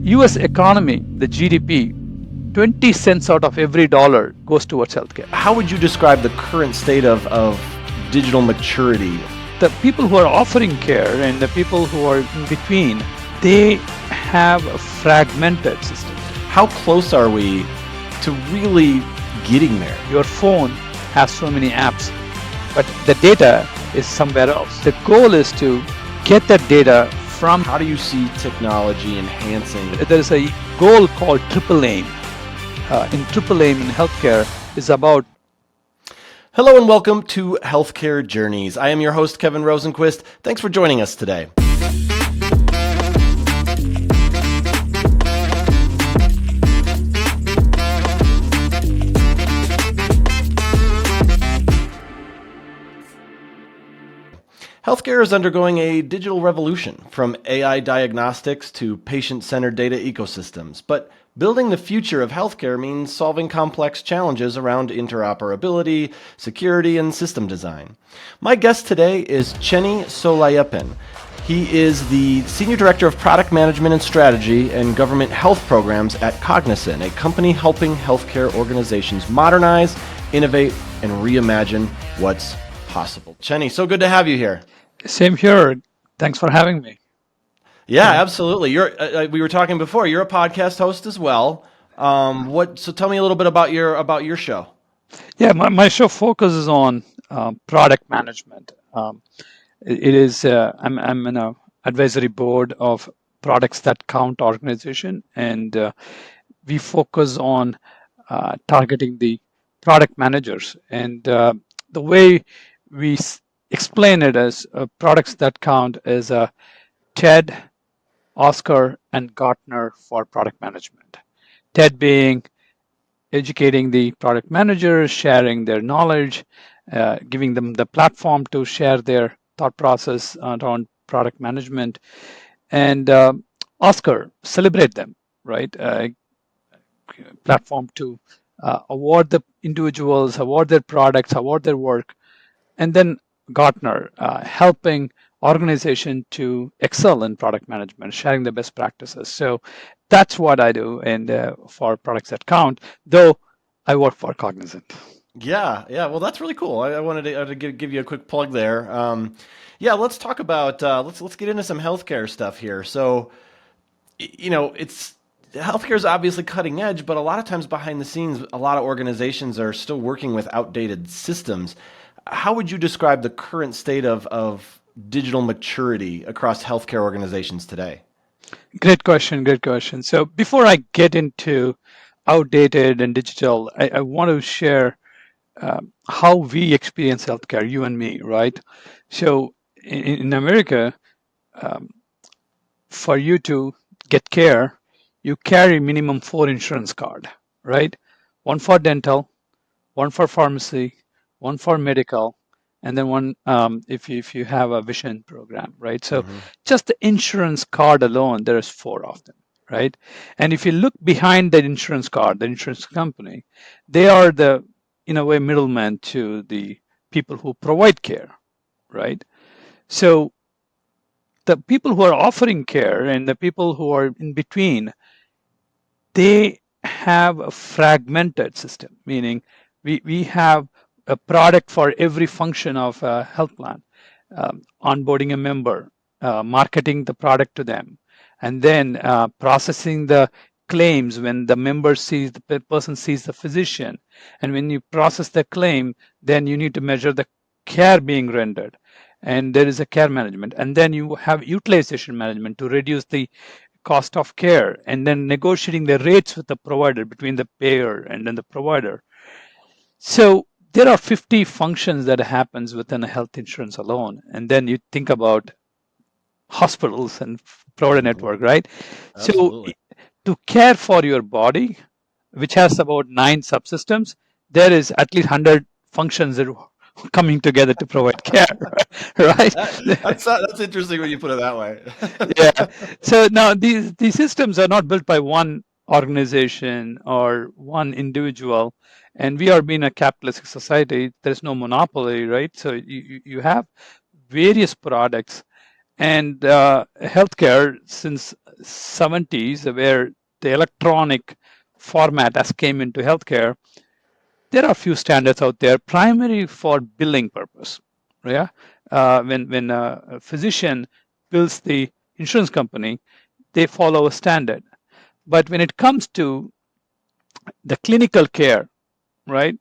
US economy, the GDP, 20 cents out of every dollar goes towards healthcare. How would you describe the current state of digital maturity? The people who are offering care and the people who are in between, they have a fragmented system. How close are we to really getting there? Your phone has so many apps, but the data is somewhere else. The goal is to get that data from. How do you see technology enhancing? There is a goal called triple aim. In triple aim in healthcare is about. Hello and welcome to Healthcare Journeys. I am your host, Kevin Rosenquist. Thanks for joining us today. Healthcare is undergoing a digital revolution, from AI diagnostics to patient-centered data ecosystems. But building the future of healthcare means solving complex challenges around interoperability, security, and system design. My guest today is Chenniappan Solaiyappan. He is the Senior Director of Product Management and Strategy and Government Health Programs at Cognizant, a company helping healthcare organizations modernize, innovate, and reimagine what's possible. Chenny, so good to have you here. Same here. Thanks for having me. Yeah, absolutely. We were talking before. You're a podcast host as well. So tell me a little bit about your show. Yeah, my show focuses on product management. It is I'm in a advisory board of Products That Count organization, and we focus on targeting the product managers. And the way we explain it as Products That Count is a TED, Oscar, and Gartner for product management. TED being educating the product managers, sharing their knowledge, giving them the platform to share their thought process around product management, and Oscar, celebrate them, right? Platform to award the individuals, award their products, award their work, and then Gartner, helping organization to excel in product management, sharing the best practices. So that's what I do, and for Products That Count, though I work for Cognizant. Yeah. Well, that's really cool. I wanted to give you a quick plug there. Yeah, let's talk about let's get into some healthcare stuff here. So, it's healthcare is obviously cutting edge, but a lot of times behind the scenes, a lot of organizations are still working with outdated systems. How would you describe the current state of digital maturity across healthcare organizations today? Great question. So before I get into outdated and digital, I want to share how we experience healthcare, you and me, right? So in America, for you to get care, you carry minimum 4 insurance card, right? One for dental, one for pharmacy, one for medical, and then one if you have a vision program, right? So just the insurance card alone, there's 4 of them, right? And if you look behind that insurance card, the insurance company, they are the, in a way, middleman to the people who provide care, right? So the people who are offering care and the people who are in between, they have a fragmented system, meaning we have a product for every function of a health plan, onboarding a member, marketing the product to them, and then processing the claims when the member sees, the person sees the physician. And when you process the claim, then you need to measure the care being rendered. And there is a care management. And then you have utilization management to reduce the cost of care, and then negotiating the rates with the provider, between the payer and then the provider. So there are 50 functions that happens within a health insurance alone. And then you think about hospitals and provider network, right? Absolutely. So to care for your body, which has about 9 subsystems, there is at least 100 functions that are coming together to provide care, right? That's interesting when you put it that way. Yeah. So now these systems are not built by one organization or one individual, and we are being a capitalistic society. There's no monopoly, right? So you have various products, And healthcare since 70s, where the electronic format has came into healthcare, there are a few standards out there, primary for billing purpose. Yeah, when a physician bills the insurance company, they follow a standard. But when it comes to the clinical care, right,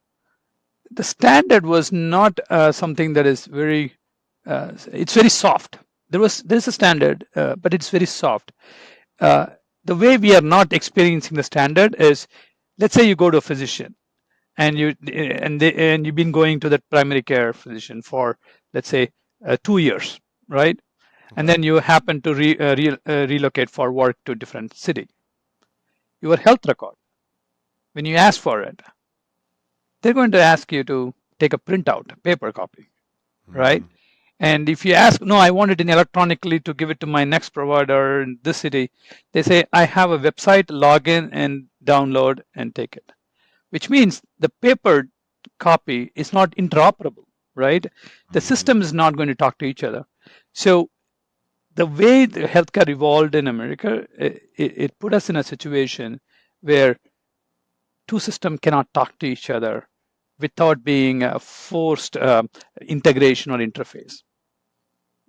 the standard was not something that is very. It's very soft. There's a standard, but it's very soft. Uh, the way we are not experiencing the standard is, let's say you go to a physician and you've been going to that primary care physician for, let's say, 2 years, right? And Okay. then you happen to relocate for work to a different city. Your health record, when you ask for it, they're going to ask you to take a printout, a paper copy, right? Mm-hmm. And if you ask, no, I want it in electronically to give it to my next provider in this city, they say, I have a website, log in and download and take it, which means the paper copy is not interoperable, right? The Mm-hmm. system is not going to talk to each other. So the way the healthcare evolved in America, it put us in a situation where two systems cannot talk to each other without being a forced integration or interface.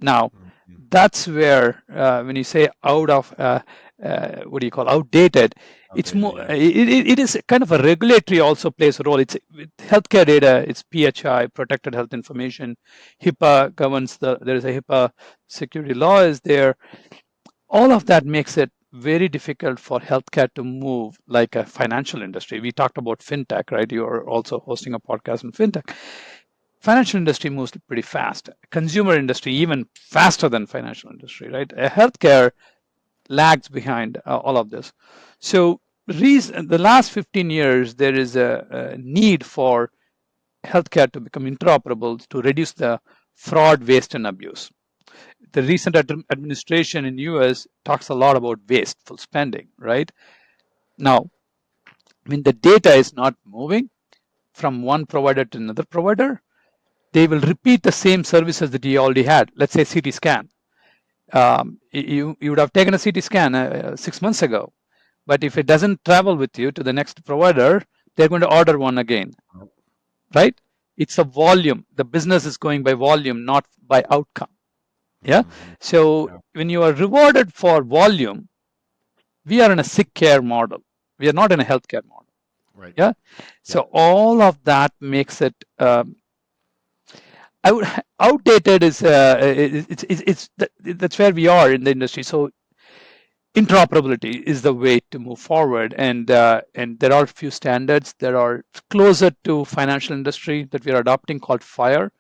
Now, Mm-hmm. that's where when you say out of what do you call outdated, it's Outdated, more. yeah. It is kind of a regulatory also plays a role. It's with healthcare data. It's PHI, protected health information. HIPAA governs the. There is a HIPAA security law is there. All of that makes it very difficult for healthcare to move like a financial industry. We talked about fintech, right? You are also hosting a podcast on fintech. Financial industry moves pretty fast. Consumer industry even faster than financial industry, right? Healthcare lags behind all of this. So the last 15 years, there is a need for healthcare to become interoperable to reduce the fraud, waste, and abuse. The recent administration in US talks a lot about wasteful spending, right? Now, when the data is not moving from one provider to another provider, they will repeat the same services that you already had. Let's say CT scan. You would have taken a CT scan 6 months ago, but if it doesn't travel with you to the next provider, they're going to order one again, right? It's a volume. The business is going by volume, not by outcome. Yeah. Mm-hmm. So Yeah. when you are rewarded for volume, we are in a sick care model. We are not in a healthcare model. Right. Yeah. Yep. So all of that makes it I would outdated is that's where we are in the industry. So interoperability is the way to move forward, and there are a few standards that are closer to financial industry that we are adopting called FIRE,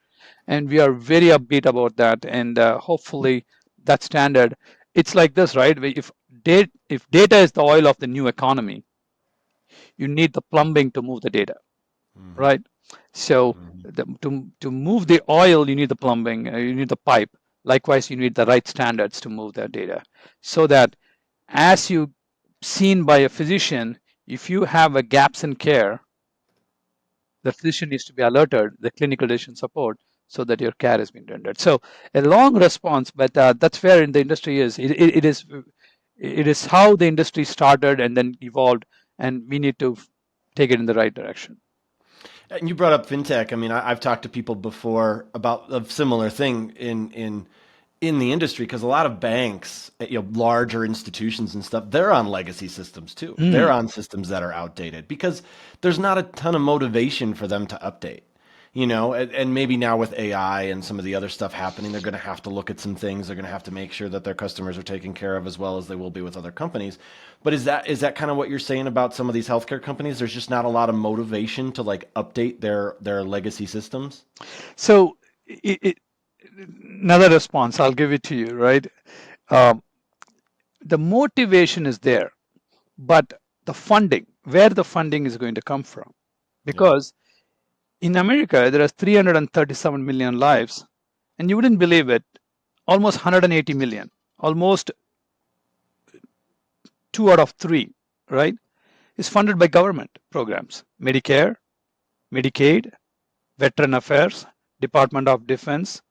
and we are very upbeat about that. And hopefully that standard, it's like this, right? If data is the oil of the new economy, you need the plumbing to move the data, Mm-hmm. right? So Mm-hmm. to move the oil, you need the plumbing, you need the pipe. Likewise, you need the right standards to move that data, so that as you seen by a physician, if you have a gaps in care, the physician needs to be alerted, the clinical decision support, so that your care has been rendered. So a long response, but that's where in the industry is. It is how the industry started and then evolved, and we need to take it in the right direction. And you brought up fintech. I mean, I've talked to people before about a similar thing in the industry because a lot of banks, larger institutions and stuff, they're on legacy systems too. They're Mm. on systems that are outdated because there's not a ton of motivation for them to update. And maybe now with AI and some of the other stuff happening, they're going to have to look at some things. They're going to have to make sure that their customers are taken care of as well as they will be with other companies. But is that kind of what you're saying about some of these healthcare companies? There's just not a lot of motivation to like update their legacy systems. So another response, I'll give it to you, right? Um, the motivation is there, but the funding, where the funding is going to come from, Yeah. because in America there are 337 million lives, and you wouldn't believe it, almost 180 million, almost 2 out of 3, right, is funded by government programs: Medicare, Medicaid, Veteran Affairs, Department of Defense,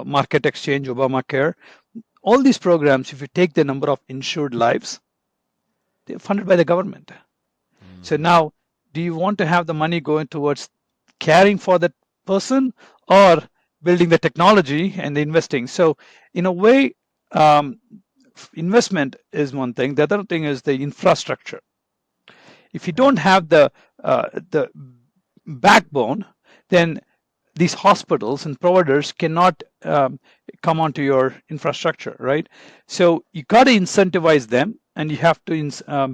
Market Exchange, Obamacare, all these programs, if you take the number of insured lives, they're funded by the government. So now, do you want to have the money going towards caring for that person or building the technology and the investing? So in a way, investment is one thing. The other thing is the infrastructure. If you don't have the backbone, then these hospitals and providers cannot come onto your infrastructure, right? So you got to incentivize them, and you have to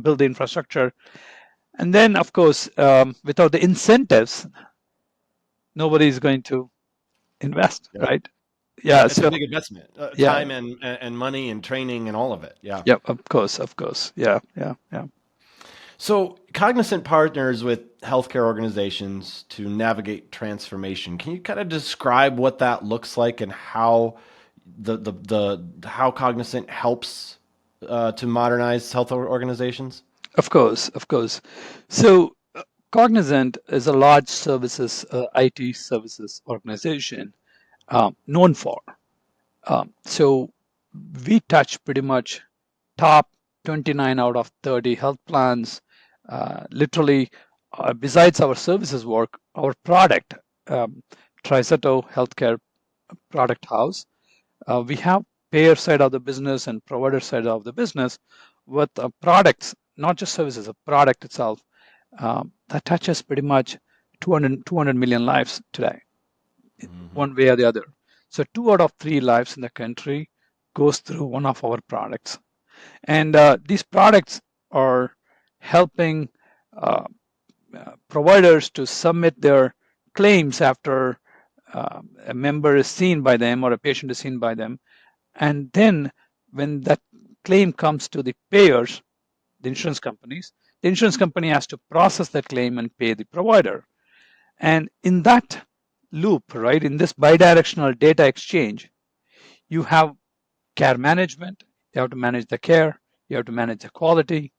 build the infrastructure. And then, of course, without the incentives, nobody is going to invest, Yep. right? Yeah, Yeah. it's a So big investment, yeah, time and money and training and all of it. Yeah. yeah, of course. Yeah. So, Cognizant partners with healthcare organizations to navigate transformation. Can you kind of describe what that looks like and how how Cognizant helps to modernize health organizations? Of course. So Cognizant is a large services, IT services organization known for. So we touch pretty much top 29 out of 30 health plans. Literally, besides our services work, our product, um, Triceto Healthcare Product House, we have payer side of the business and provider side of the business with products, not just services, a product itself that touches pretty much 200 million lives today, one way or the other. So 2 out of 3 lives in the country goes through one of our products. And these products are helping uh, providers to submit their claims after a member is seen by them or a patient is seen by them. And then when that claim comes to the payers, the insurance companies, the insurance company has to process that claim and pay the provider. And in that loop, right, in this bidirectional data exchange, you have care management. You have to manage the care, you have to manage the quality,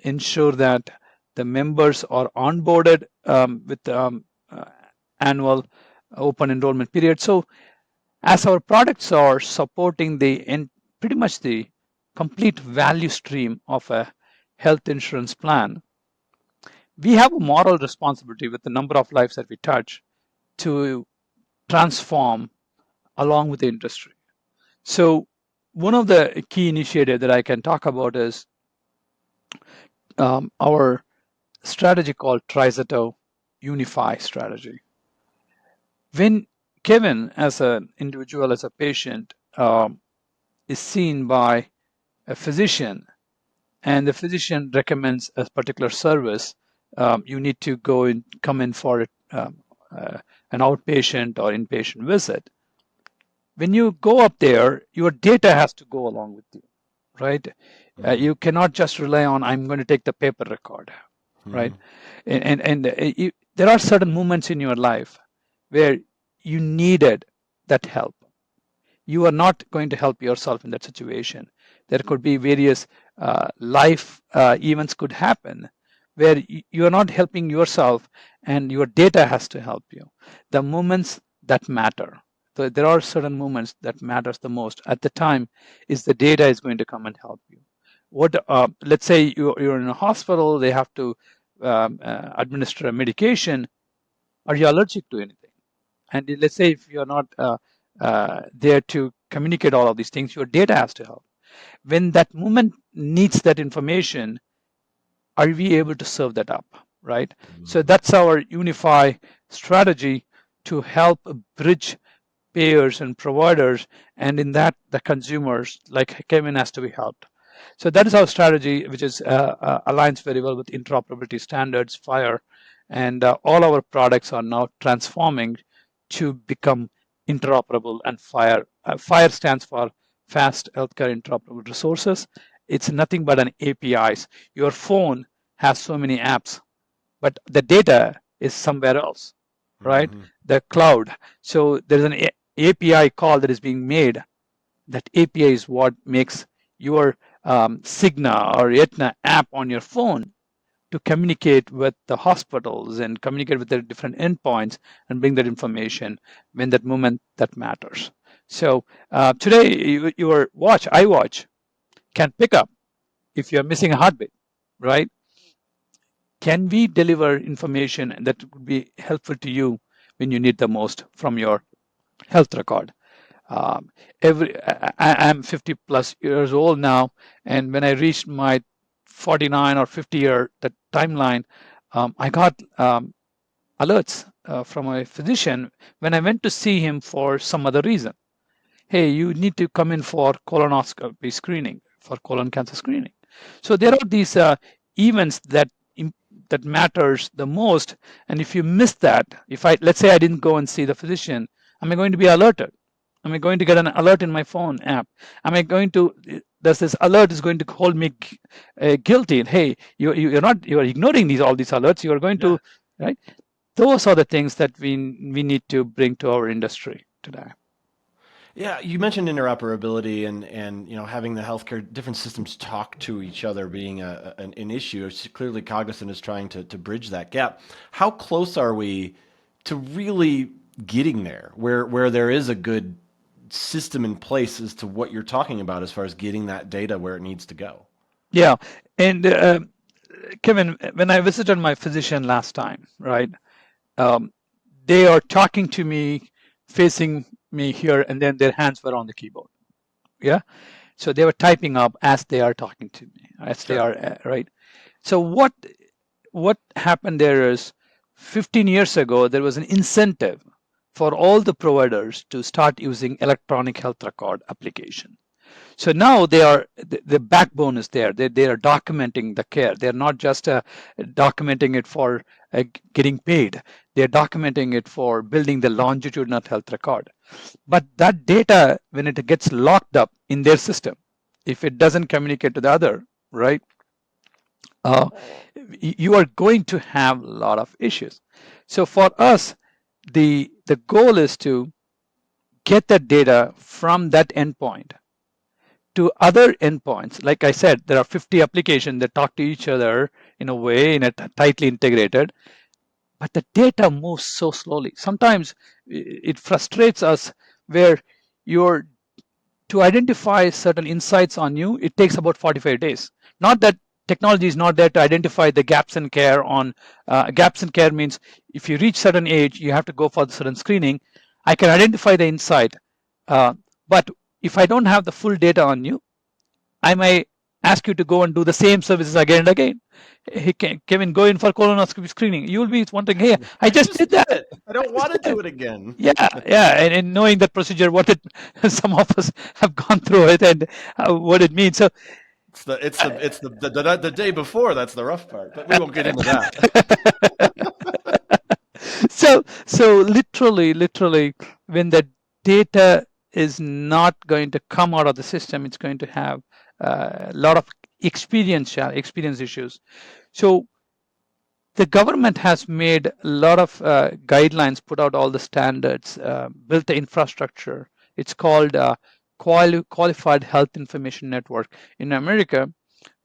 ensure that the members are onboarded with annual open enrollment period. So as our products are supporting pretty much the complete value stream of a health insurance plan, we have a moral responsibility with the number of lives that we touch to transform along with the industry. So one of the key initiatives that I can talk about is our strategy called Triceto Unify strategy. When Kevin, as an individual, as a patient, is seen by a physician, and the physician recommends a particular service, you need to come in for an outpatient or inpatient visit. When you go up there, your data has to go along with you, right? You cannot just rely on, I'm going to take the paper record, right? And there are certain moments in your life where you needed that help. You are not going to help yourself in that situation. There could be various life events could happen where you are not helping yourself, and your data has to help you. The moments that matter. So there are certain moments that matters the most at the time is the data is going to come and help you. Let's say you're in a hospital, they have to administer a medication. Are you allergic to anything? And let's say if you're not there to communicate all of these things, your data has to help. When that moment needs that information, are we able to serve that up, right? So that's our Unify strategy to help bridge payers and providers, and in that the consumers like Kevin has to be helped. So that is our strategy, which is aligns very well with interoperability standards, FHIR, and all our products are now transforming to become interoperable. And FHIR, FHIR stands for Fast Healthcare Interoperable Resources. It's nothing but an APIs. Your phone has so many apps, but the data is somewhere else, right? The cloud. So there's an API call that is being made. That API is what makes your Cigna or Aetna app on your phone to communicate with the hospitals and communicate with their different endpoints and bring that information when that moment that matters. So today, your watch, iWatch, can pick up if you're missing a heartbeat, right? Can we deliver information that would be helpful to you when you need the most from your health record? Um, I'm 50 plus years old now, and when I reached my 49 or 50 year the timeline, I got alerts from a physician when I went to see him for some other reason. Hey, you need to come in for colonoscopy screening, for colon cancer screening. So there are these events that matters the most, and if you miss that, if I let's say I didn't go and see the physician, am I going to be alerted? Am I going to get an alert in my phone app? Am I going to does this alert is going to hold me guilty? Hey, you're ignoring all these alerts. You are going to, right? Those are the things that we need to bring to our industry today. Yeah, you mentioned interoperability and having the healthcare different systems talk to each other being an issue. Clearly, Cognizant is trying to bridge that gap. How close are we to really getting there, where there is a good system in place as to what you're talking about as far as getting that data where it needs to go? Yeah, and Kevin, when I visited my physician last time, right? They are talking to me, facing me here, and then their hands were on the keyboard. Yeah, so they were typing up as they are talking to me, as they are right. So what happened there is 15 years ago there was an incentive for all the providers to start using electronic health record application. So now the backbone is there. They are documenting the care. They're not just documenting it for getting paid. They're documenting it for building the longitudinal health record. But that data, when it gets locked up in their system, if it doesn't communicate to the other, right, you are going to have a lot of issues. So for us, the goal is to get that data from that endpoint to other endpoints. Like I said, there are 50 applications that talk to each other in a way, in a tightly integrated, but the data moves so slowly. Sometimes it frustrates us where you're to identify certain insights on you, it takes about 45 days. Not that technology is not there to identify the gaps in care on gaps in care means if you reach certain age, you have to go for certain screening. I can identify the insight, but if I don't have the full data on you, I may ask you to go and do the same services again and again. Hey, Kevin, go in for colonoscopy screening. You'll be wondering, hey, I just did that. It. I don't want to do it again. Yeah, and knowing that procedure, what it some of us have gone through it and what it means. So it's the day before that's the rough part, but we won't get into that. so literally, when the data is not going to come out of the system, it's going to have a lot of experience issues. So the government has made a lot of guidelines, put out all the standards, built the infrastructure. It's called Qualified Health Information Network. In America,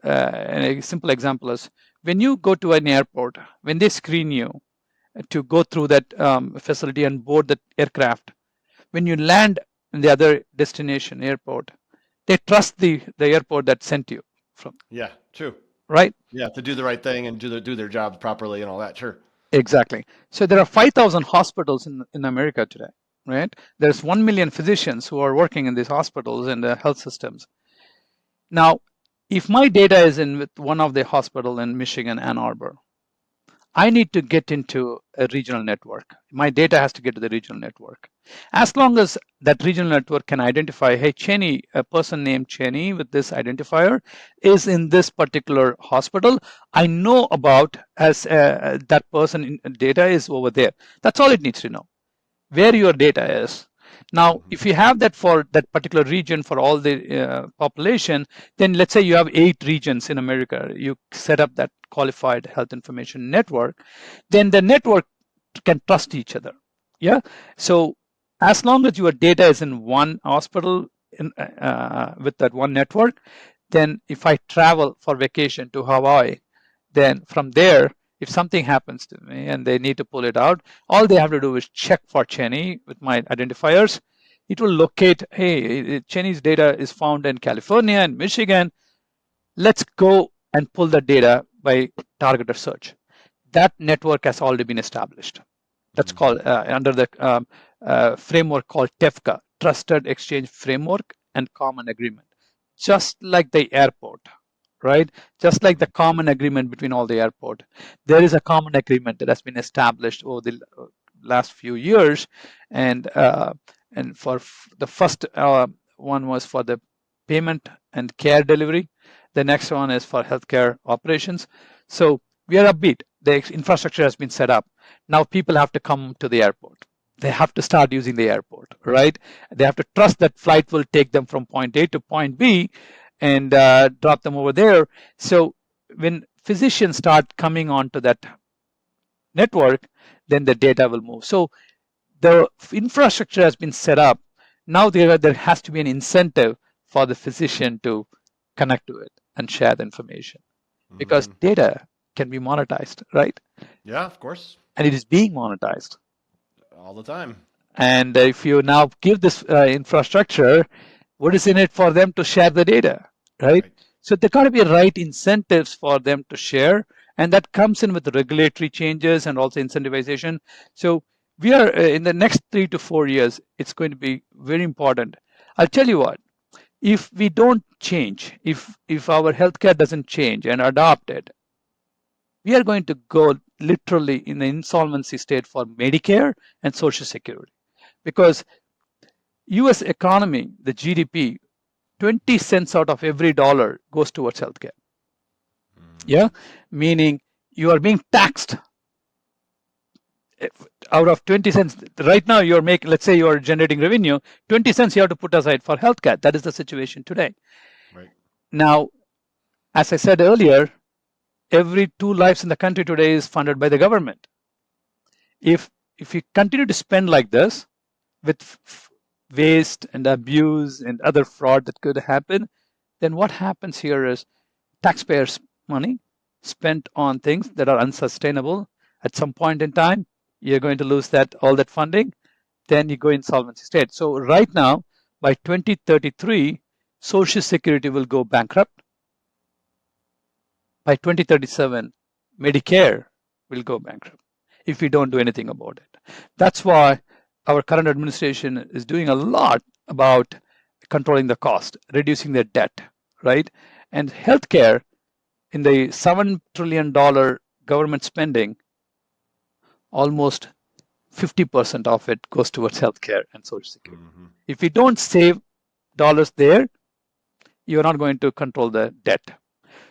and a simple example is when you go to an airport, when they screen you to go through that facility and board the aircraft, when you land in the other destination airport, they trust the airport that sent you from. Yeah, true. Right? Yeah, to do the right thing and do their jobs properly and all that. Sure. Exactly. So there are 5,000 hospitals in America today, right? There's 1 million physicians who are working in these hospitals and the health systems. Now, if my data is in with one of the hospital in Michigan, Ann Arbor, I need to get into a regional network. My data has to get to the regional network. As long as that regional network can identify, hey, Chenny, a person named Chenny with this identifier is in this particular hospital, I know about as that person in data is over there. That's all it needs to know, where your data is. Now, if you have that for that particular region for all the population, then let's say you have 8 regions in America, you set up that qualified health information network, then the network can trust each other. Yeah. So as long as your data is in one hospital with that one network, then if I travel for vacation to Hawaii, then from there, if something happens to me and they need to pull it out, all they have to do is check for Chenny with my identifiers. It will locate, hey, Chenny's data is found in California and Michigan. Let's go and pull the data by targeted search. That network has already been established. That's called under the framework called TEFCA, Trusted Exchange Framework and Common Agreement. Just like the airport, right? Just like the common agreement between all the airport, there is a common agreement that has been established over the last few years, and for the first one was for the payment and care delivery. The next one is for healthcare operations. So we are upbeat. The infrastructure has been set up. Now people have to come to the airport. They have to start using the airport, right? They have to trust that flight will take them from point A to point B and drop them over there. So when physicians start coming onto that network, then the data will move. So the infrastructure has been set up. Now there has to be an incentive for the physician to connect to it and share the information, because data can be monetized, right? Yeah, of course. And it is being monetized all the time. And if you now give this infrastructure, what is in it for them to share the data, right? So there got to be right incentives for them to share, and that comes in with the regulatory changes and also incentivization. So we are in the next 3 to 4 years, it's going to be very important. I'll tell you what, if we don't change, if our healthcare doesn't change and adopt it, we are going to go literally in the insolvency state for Medicare and Social Security, because US economy, the GDP, 20 cents out of every dollar goes towards healthcare. Yeah, meaning you are being taxed out of 20 cents. Right now you're making, let's say you're generating revenue, 20 cents you have to put aside for healthcare. That is the situation today. Right. Now, as I said earlier, every 2 lives in the country today is funded by the government. If you continue to spend like this, with waste and abuse and other fraud that could happen, then what happens here is taxpayers' money spent on things that are unsustainable. At some point in time, you're going to lose all that funding. Then you go insolvency state. So right now, by 2033, Social Security will go bankrupt. By 2037, Medicare will go bankrupt if we don't do anything about it. That's why our current administration is doing a lot about controlling the cost, reducing their debt, right? And healthcare, in the $7 trillion government spending, almost 50% of it goes towards healthcare and Social Security. If we don't save dollars there, you're not going to control the debt.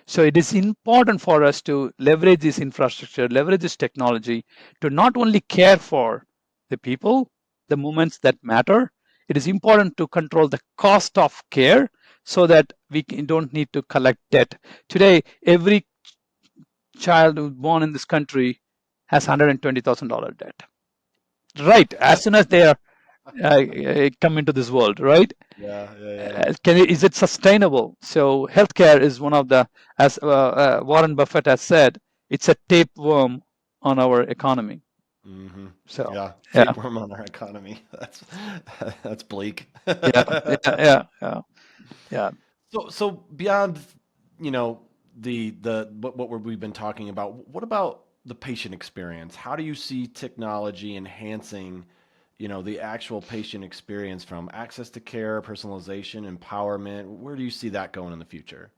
So it is important for us to leverage this infrastructure, leverage this technology to not only care for the people, the moments that matter. It is important to control the cost of care so that we don't need to collect debt. Today, every child who's born in this country has $120,000 debt. Right, as soon as they are come into this world, right? Yeah. Is it sustainable? So healthcare is one of the, as Warren Buffett has said, it's a tapeworm on our economy. So yeah, tapeworm on our economy. That's bleak. Yeah. So beyond, the what we've been talking about, what about the patient experience? How do you see technology enhancing, the actual patient experience, from access to care, personalization, empowerment? Where do you see that going in the future?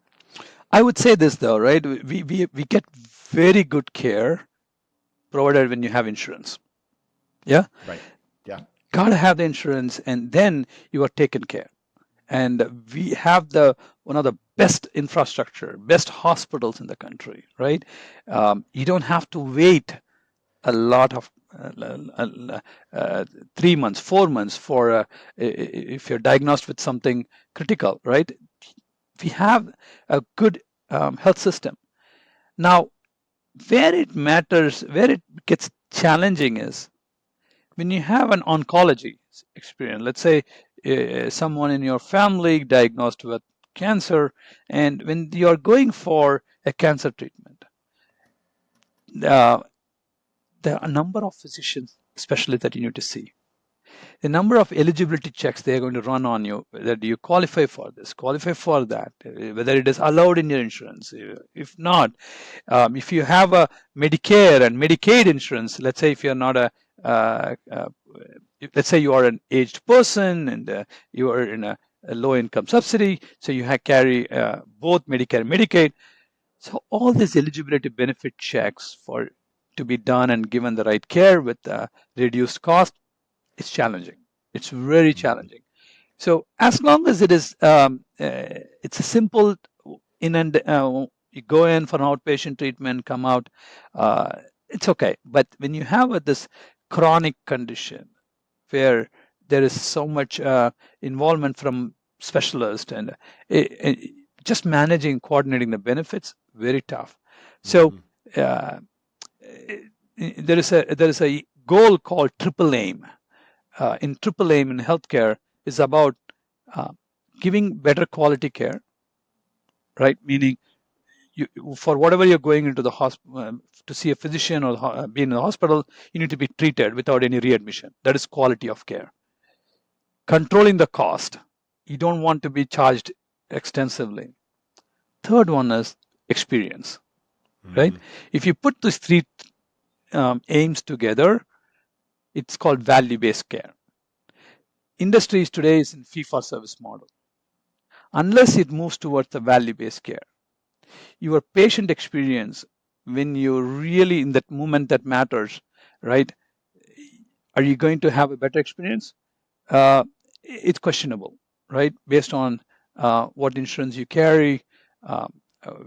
I would say this though, right? We get very good care provided when you have insurance. Yeah. Right. Yeah. Gotta have the insurance, and then you are taken care. And we have one of the best infrastructure, best hospitals in the country, right? You don't have to wait a lot of 3 months, 4 months for if you're diagnosed with something critical, right? We have a good health system. Now, where it matters, where it gets challenging is when you have an oncology experience. Let's say someone in your family diagnosed with cancer, and when you're going for a cancer treatment, there are a number of physicians, especially that you need to see. The number of eligibility checks they are going to run on you, whether you qualify for this, qualify for that, whether it is allowed in your insurance. If not, if you have a Medicare and Medicaid insurance, let's say if you're not uh, uh, let's say you are an aged person and you are in a low income subsidy, so you carry both Medicare and Medicaid. So all these eligibility benefit checks for to be done and given the right care with reduced cost, it's challenging. It's very challenging. So as long as it is, it's a simple in and you go in for an outpatient treatment, come out, it's okay. But when you have this chronic condition where there is so much involvement from specialists and just managing, coordinating the benefits, very tough. So uh, there is a goal called triple aim. In triple aim in healthcare is about giving better quality care, right? Meaning, for whatever you're going into the hospital to see a physician or be in the hospital, you need to be treated without any readmission. That is quality of care. Controlling the cost. You don't want to be charged extensively. Third one is experience, right? If you put these three aims together, it's called value-based care. Industries today is in fee-for-service model. Unless it moves towards the value-based care, your patient experience when you're really in that moment that matters, right? Are you going to have a better experience? It's questionable, right? Based on what insurance you carry,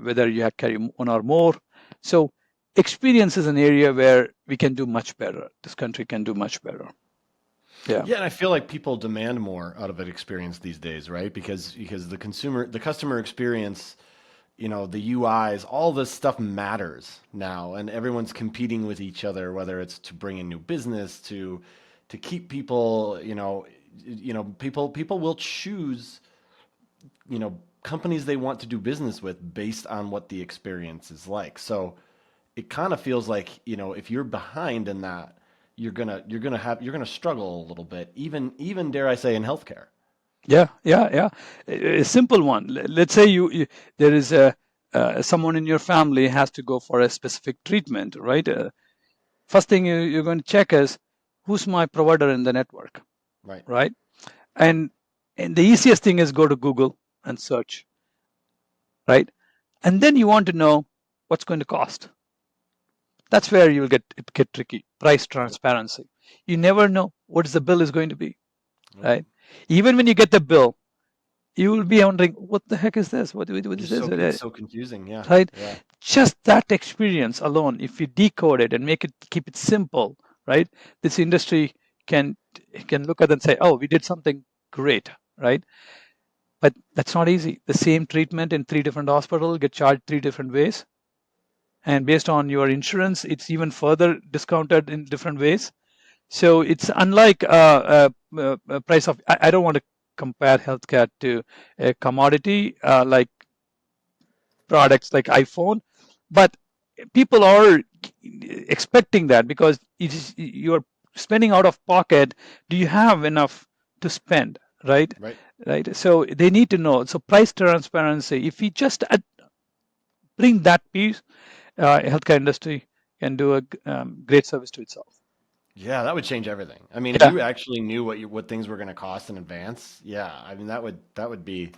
whether you carry one or more. So experience is an area where we can do much better. This country can do much better. Yeah. Yeah, and I feel like people demand more out of an experience these days, right? Because the customer experience, the UIs, all this stuff matters now, and everyone's competing with each other, whether it's to bring in new business, to keep people, people will choose, companies they want to do business with based on what the experience is like. So it kind of feels like, if you're behind in that, you're gonna struggle a little bit, even dare I say in healthcare. Yeah. A simple one. Let's say there is someone in your family has to go for a specific treatment, right? First thing you're going to check is who's my provider in the network, Right. right? And the easiest thing is go to Google and search, right? And then you want to know what's going to cost. That's where you'll get tricky. Price transparency. You never know what the bill is going to be, Yep. right? Even when you get the bill, you will be wondering, what the heck is this? What is this? It's so confusing. Yeah. Right? Yeah. Just that experience alone, if you decode it and keep it simple, right? This industry can look at it and say, oh, we did something great, right? But that's not easy. The same treatment in 3 different hospitals get charged 3 different ways. And based on your insurance, it's even further discounted in different ways. So it's unlike price of, I don't want to compare healthcare to a commodity like products like iPhone, but people are expecting that because you're spending out of pocket. Do you have enough to spend, right? Right. So they need to know. So price transparency. If we just bring that piece, healthcare industry can do a great service to itself. Yeah, that would change everything. I mean, if Yeah. you actually knew what things were going to cost in advance, yeah, I mean that would be,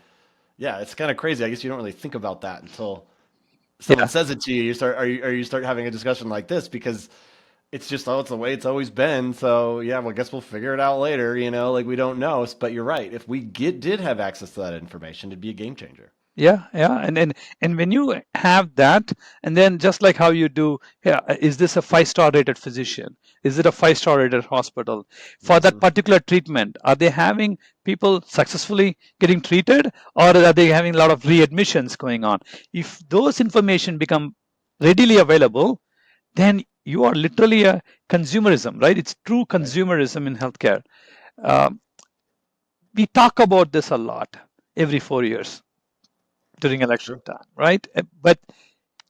yeah, it's kind of crazy. I guess you don't really think about that until someone Yeah. says it to you. You start or you start having a discussion like this because it's just, oh, it's the way it's always been. So yeah, well, I guess we'll figure it out later. Like we don't know. But you're right. If we did have access to that information, it'd be a game changer. Yeah, and when you have that, and then just like how you do, yeah, is this a 5-star rated physician? Is it a 5-star rated hospital for that particular treatment? Are they having people successfully getting treated, or are they having a lot of readmissions going on? If those information become readily available, then you are literally a consumerism, right? It's true consumerism in healthcare. Um, we talk about this a lot every 4 years during election True. time, right? But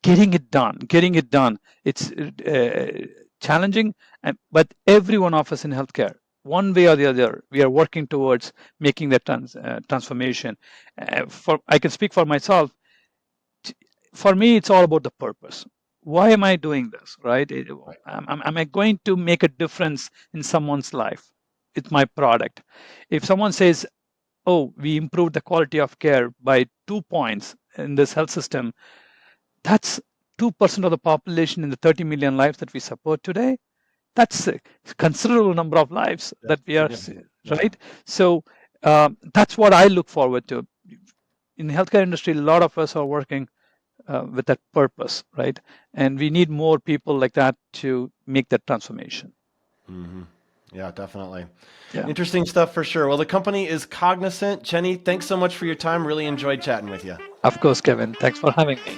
getting it done. It's challenging, but every one of us in healthcare, one way or the other, we are working towards making that transformation. I can speak for myself. For me, it's all about the purpose. Why am I doing this, right? Am I going to make a difference in someone's life with my product? If someone says, oh, we improved the quality of care by 2 points in this health system, that's 2% of the population in the 30 million lives that we support today. That's a considerable number of lives that we are, right? So that's what I look forward to. In the healthcare industry, a lot of us are working with that purpose, right? And we need more people like that to make that transformation. Mm-hmm. Yeah, definitely. Yeah. Interesting stuff for sure. Well, the company is Cognizant. Chenny, thanks so much for your time. Really enjoyed chatting with you. Of course, Kevin. Thanks for having me.